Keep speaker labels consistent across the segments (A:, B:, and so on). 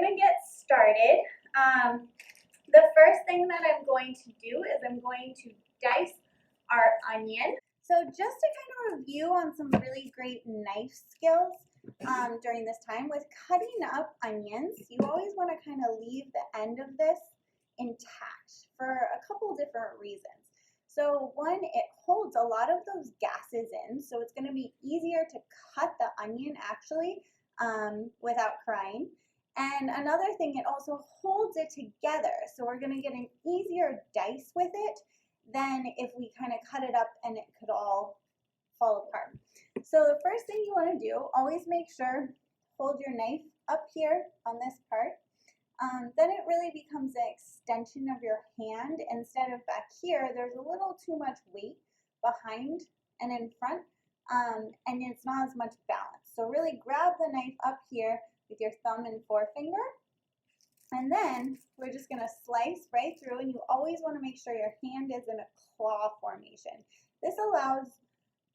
A: gonna get started. The first thing that I'm going to do is I'm going to dice our onion. So just to kind of review on some really great knife skills during this time, with cutting up onions, you always want to kind of leave the end of this intact for a couple different reasons. So one, it holds a lot of those gases in, so it's going to be easier to cut the onion actually without crying. And another thing, it also holds it together, so we're going to get an easier dice with it than if we kind of cut it up and it could all fall apart. So the first thing you want to do, always make sure, hold your knife up here on this part. Then it really becomes an extension of your hand. Instead of back here, there's a little too much weight behind and in front, and it's not as much balance. So really grab the knife up here with your thumb and forefinger, and then we're just going to slice right through, and you always want to make sure your hand is in a claw formation. This allows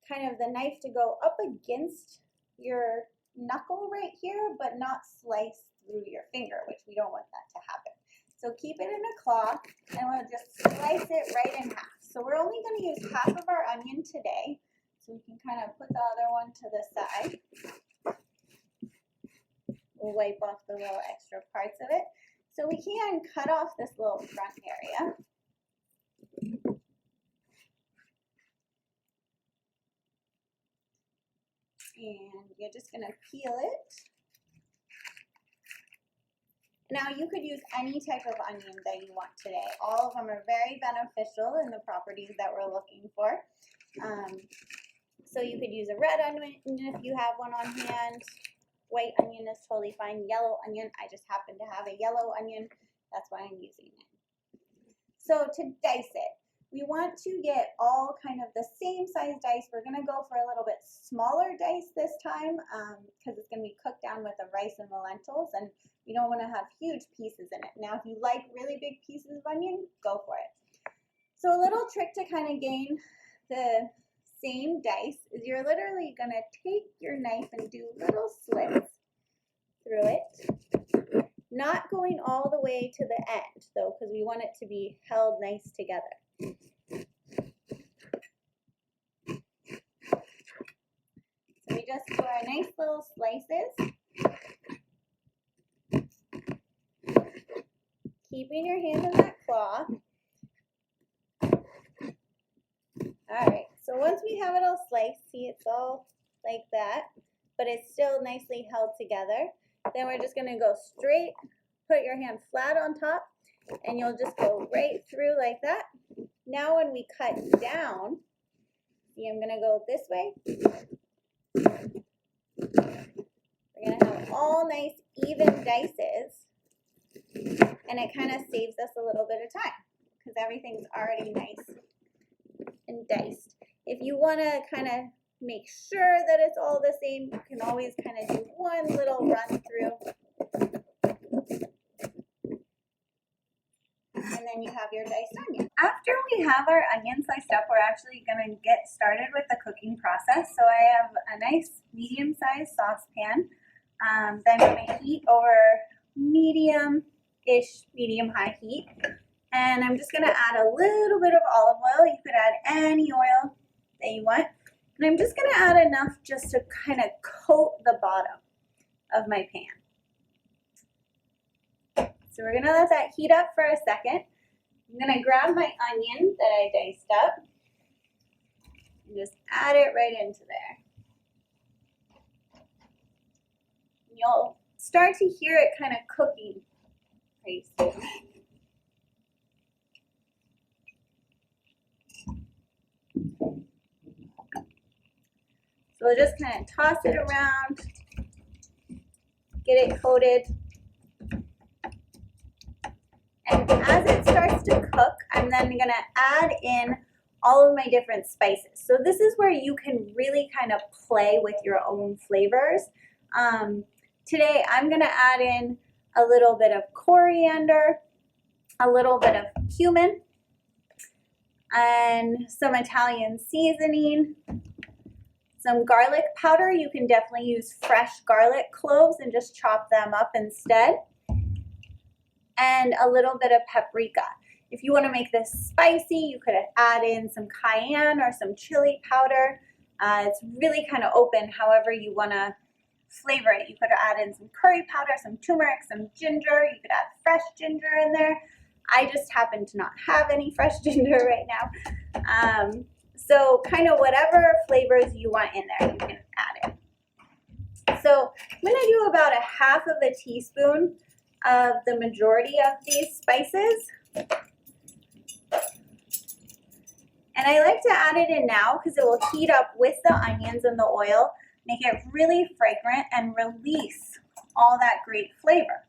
A: kind of the knife to go up against your knuckle right here, but not slice through your finger, which we don't want that to happen. So keep it in a claw, and we'll just slice it right in half. So we're only going to use half of our onion today, so we can kind of put the other one to the side. We'll wipe off the little extra parts of it. So we can cut off this little front area. And you're just going to peel it. Now you could use any type of onion that you want today. All of them are very beneficial in the properties that we're looking for. So you could use a red onion if you have one on hand. White onion is totally fine. Yellow onion, I just happen to have a yellow onion. That's why I'm using it. So to dice it, we want to get all kind of the same size dice. We're going to go for a little bit smaller dice this time because it's going to be cooked down with the rice and the lentils, and you don't want to have huge pieces in it. Now, if you like really big pieces of onion, go for it. So a little trick to kind of gain the same dice is you're literally going to take your knife and do little slits through it, not going all the way to the end though, because we want it to be held nice together. So we just do our nice little slices, keeping your hand in that claw. All right, so once we have it all sliced, see it's all like that, but it's still nicely held together. Then we're just gonna go straight, put your hand flat on top, and you'll just go right through like that. Now when we cut down, see I'm gonna go this way. We're gonna have all nice even dices, and it kind of saves us a little bit of time because everything's already nice and diced. If you want to kind of make sure that it's all the same, you can always kind of do one little run through, and then you have your diced onion. After we have our onion sliced up, we're actually going to get started with the cooking process. So I have a nice medium-sized saucepan that I'm going to heat over medium-ish, medium-high heat. And I'm just going to add a little bit of olive oil. You could add any oil that you want. And I'm just going to add enough just to kind of coat the bottom of my pan. So we're going to let that heat up for a second. I'm going to grab my onion that I diced up and just add it right into there. You'll start to hear it kind of cooking pretty soon. So we'll just kind of toss it around, get it coated. And as it starts to cook, I'm then going to add in all of my different spices. So this is where you can really kind of play with your own flavors. Today I'm going to add in a little bit of coriander, a little bit of cumin, and some Italian seasoning, some garlic powder. You can definitely use fresh garlic cloves and just chop them up instead. and a little bit of paprika. If you want to make this spicy, you could add in some cayenne or some chili powder. It's really kind of open however you want to flavor it. You could add in some curry powder, some turmeric, some ginger. You could add fresh ginger in there. I just happen to not have any fresh ginger right now. So kind of whatever flavors you want in there, you can add it. So I'm going to do about 1/2 teaspoon of the majority of these spices. And I like to add it in now because it will heat up with the onions and the oil, make it really fragrant, and release all that great flavor.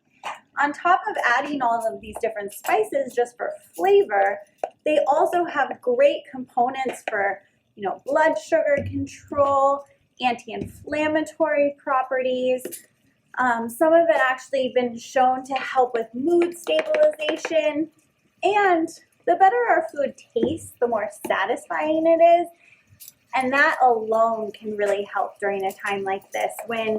A: On top of adding all of these different spices just for flavor, they also have great components for, blood sugar control, anti-inflammatory properties. Some of it actually been shown to help with mood stabilization, and the better our food tastes, the more satisfying it is. And that alone can really help during a time like this when,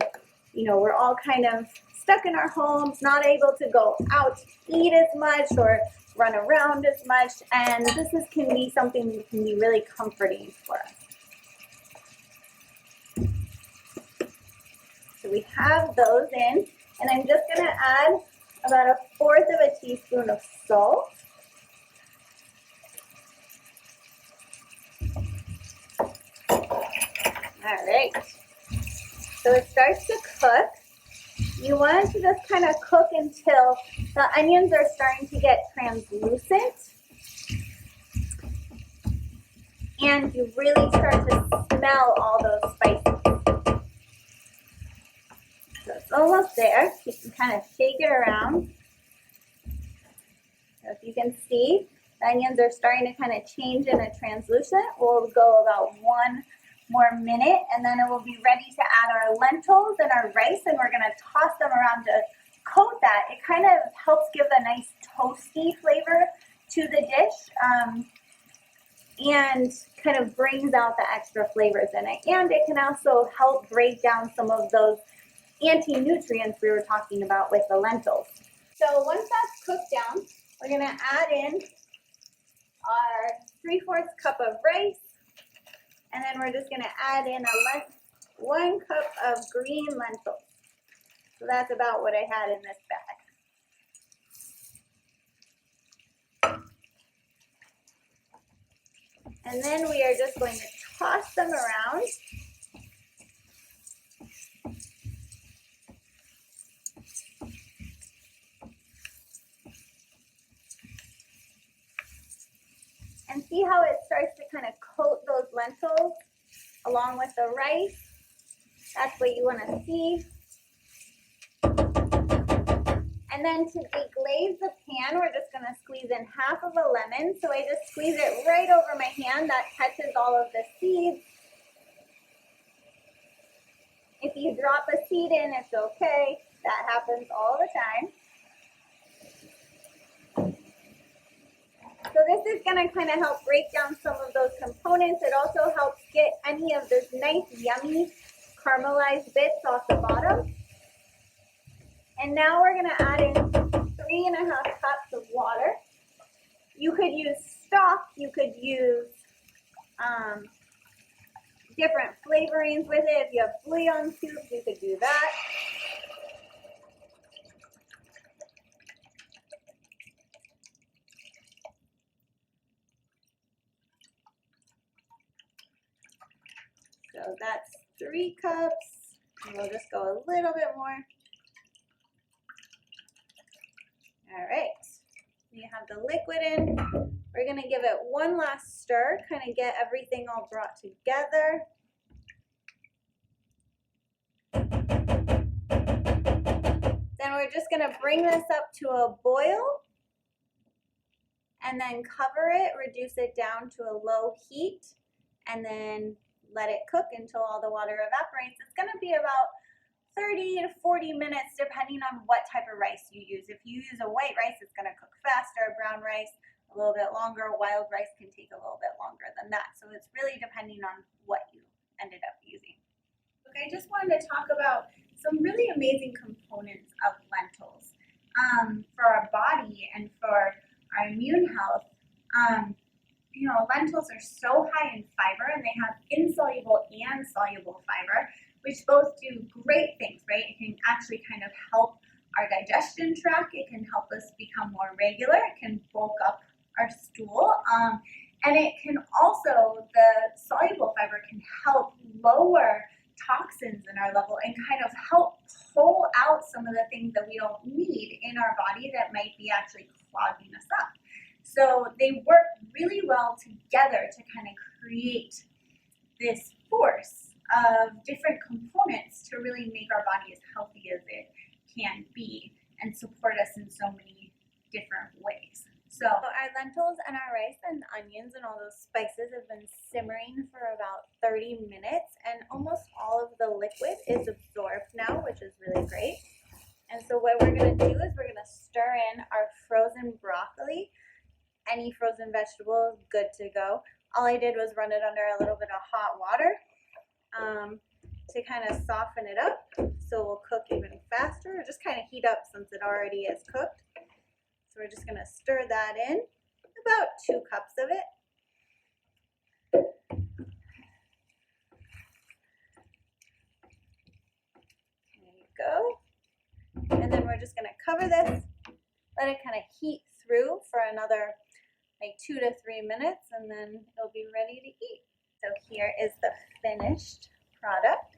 A: we're all kind of stuck in our homes, not able to go out to eat as much or run around as much. And this can be something that can be really comforting for us. So we have those in, and I'm just going to add about 1/4 teaspoon of salt. All right, so it starts to cook. You want it to just kind of cook until the onions are starting to get translucent and you really start to smell all those spices. So it's almost there. You can kind of shake it around. So if you can see, the onions are starting to kind of change in a translucent. We'll go about 1 more minute, and then it will be ready to add our lentils and our rice, and we're going to toss them around to coat that. It kind of helps give a nice toasty flavor to the dish, and kind of brings out the extra flavors in it. And it can also help break down some of those anti-nutrients we were talking about with the lentils. So once that's cooked down, we're going to add in our 3/4 cup of rice. And then we're just going to add in 1 cup of green lentils. So that's about what I had in this bag. And then we are just going to toss them around. And see how it starts to kind of coat those lentils along with the rice. That's what you want to see. And then to deglaze the pan, we're just going to squeeze in 1/2 of a lemon. So I just squeeze it right over my hand. That catches all of the seeds. If you drop a seed in, it's okay. That happens all the time. So this is going to kind of help break down some of those components. It also helps get any of those nice, yummy caramelized bits off the bottom. And now we're going to add in 3½ cups of water. You could use stock. You could use different flavorings with it. If you have bouillon soups, you could do that. So that's 3 cups. And we'll just go a little bit more. All right. You have the liquid in. We're going to give it one last stir, kind of get everything all brought together. Then we're just going to bring this up to a boil and then cover it, reduce it down to a low heat, and then let it cook until all the water evaporates. It's going to be about 30 to 40 minutes depending on what type of rice you use. If you use a white rice, it's going to cook faster. Brown rice, a little bit longer. Wild rice can take a little bit longer than that. So it's really depending on what you ended up using. Okay, I just wanted to talk about some really amazing components of lentils for our body and for our immune health. You know, lentils are so high in fiber, and they have insoluble and soluble fiber, which both do great things, right? It can actually kind of help our digestion tract. It can help us become more regular. It can bulk up our stool. And it can also, the soluble fiber can help lower toxins in our level and kind of help pull out some of the things that we don't need in our body that might be actually clogging us up. So they work really well together to kind of create this force of different components to really make our body as healthy as it can be and support us in so many different ways. So our lentils and our rice and onions and all those spices have been simmering for about 30 minutes, and almost all of the liquid is absorbed now, which is really great. And so what we're going to do is we're going to stir in our frozen broccoli. Any frozen vegetable is good to go. All I did was run it under a little bit of hot water to kind of soften it up so it will cook even faster, or just kind of heat up since it already is cooked. So we're just going to stir that in, about 2 cups of it. There you go. And then we're just going to cover this, let it kind of heat through for another like 2 to 3 minutes, and then it'll be ready to eat. So here is the finished product.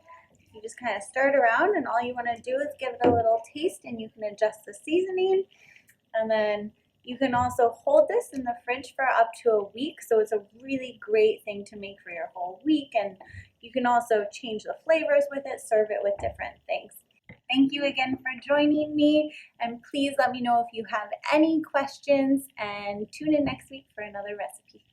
A: You just kind of stir it around, and all you want to do is give it a little taste, and you can adjust the seasoning. And then you can also hold this in the fridge for up to a week, so it's a really great thing to make for your whole week. And you can also change the flavors with it, serve it with different things. Thank you again for joining me, and please let me know if you have any questions, and tune in next week for another recipe.